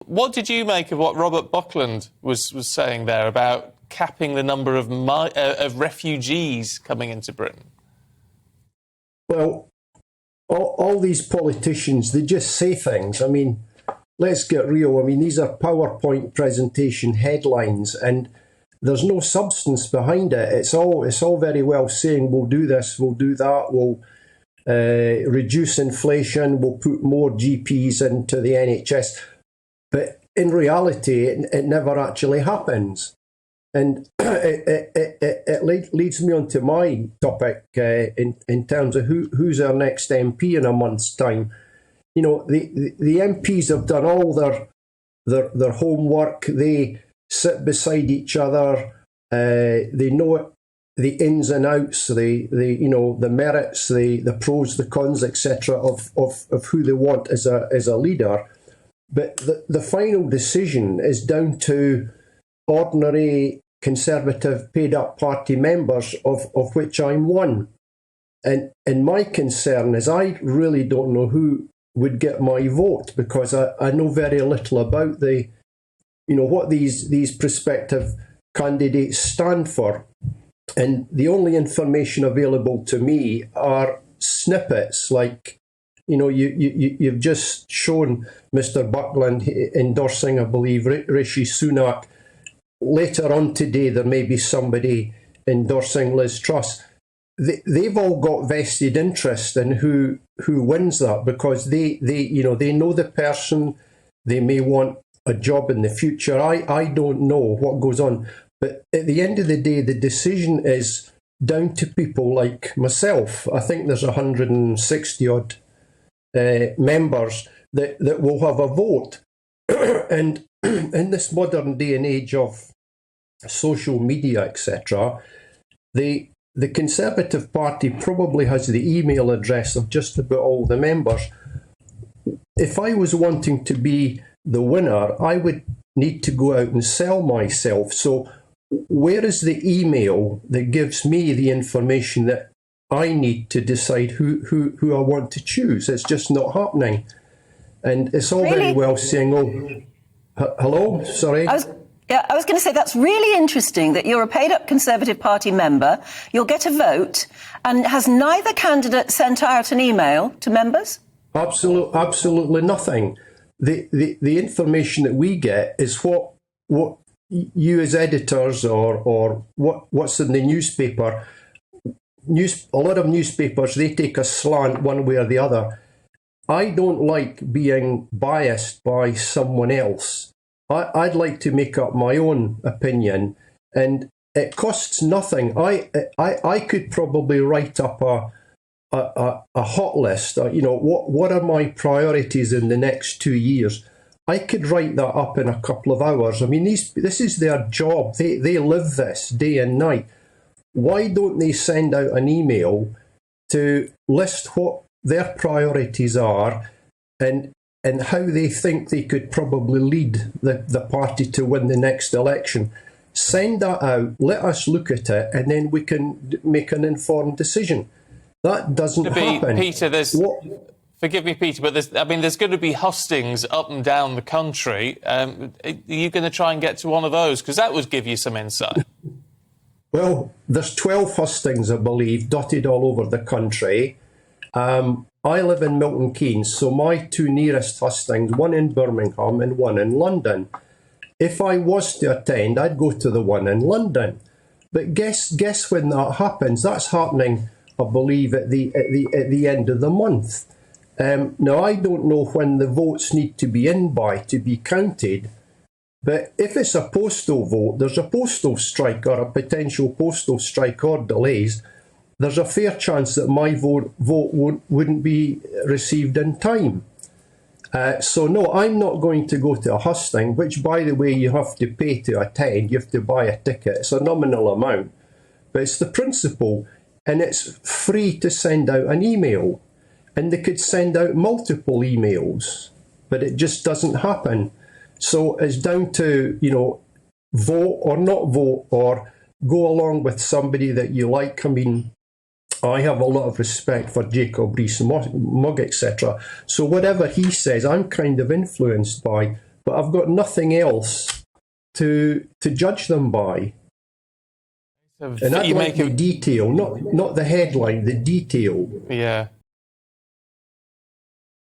What did you make of what Robert Buckland was saying there about capping the number of refugees coming into Britain? Well, all these politicians, they just say things. I mean, let's get real. I mean, these are PowerPoint presentation headlines, and there's no substance behind it. It's all very well saying we'll do this, we'll do that, we'll reduce inflation, we'll put more GPs into the NHS. But in reality, it never actually happens. And it leads me on to my topic in terms of who's our next MP in a month's time. You know, the MPs have done all their homework. They sit beside each other. They know the ins and outs, the merits, the pros, the cons, etc. of who they want as a leader. But the final decision is down to ordinary Conservative paid-up party members, of which I'm one. And my concern is I really don't know who would get my vote, because I know very little about what these prospective candidates stand for. And the only information available to me are snippets like, you've just shown Mr. Buckland endorsing, I believe, Rishi Sunak. Later on today, there may be somebody endorsing Liz Truss. They've all got vested interest in who wins that, because they know the person. They may want a job in the future. I don't know what goes on. But at the end of the day, the decision is down to people like myself. I think there's 160 odd members that will have a vote. And in this modern day and age of social media, etc., the Conservative Party probably has the email address of just about all the members. If I was wanting to be the winner, I would need to go out and sell myself. So where is the email that gives me the information that I need to decide who I want to choose? It's just not happening. And it's all very well saying, hello? Sorry? I was going to say that's really interesting that you're a paid-up Conservative Party member, you'll get a vote, and has neither candidate sent out an email to members? Absolutely nothing. The information that we get is what you as editors or what's in the newspaper. A lot of newspapers, they take a slant one way or the other. I don't like being biased by someone else. I'd like to make up my own opinion, and it costs nothing. I could probably write up a hot list. What are my priorities in the next 2 years? I could write that up in a couple of hours. I mean, this is their job. They live this day and night. Why don't they send out an email to list what their priorities are and how they think they could probably lead the party to win the next election? Send that out, let us look at it, and then we can make an informed decision. That doesn't happen. Peter, forgive me, Peter, but there's going to be hustings up and down the country. Are you going to try and get to one of those? Because that would give you some insight. Well, there's 12 hustings, I believe, dotted all over the country. I live in Milton Keynes, so my two nearest hustings, one in Birmingham and one in London. If I was to attend, I'd go to the one in London. But guess when that happens? That's happening, I believe, at the end of the month. Now, I don't know when the votes need to be in by to be counted, but if it's a postal vote, there's a postal strike or a potential postal strike or delays, there's a fair chance that my vote wouldn't be received in time. So no, I'm not going to go to a husting, which, by the way, you have to pay to attend. You have to buy a ticket. It's a nominal amount, but it's the principle, and it's free to send out an email. And they could send out multiple emails, but it just doesn't happen. So it's down to, vote or not vote, or go along with somebody that you like. I mean, I have a lot of respect for Jacob Rees-Mogg, etc. So whatever he says, I'm kind of influenced by. but I've got nothing else to judge them by. So And I'd you like make the detail, not the headline, the detail. Yeah.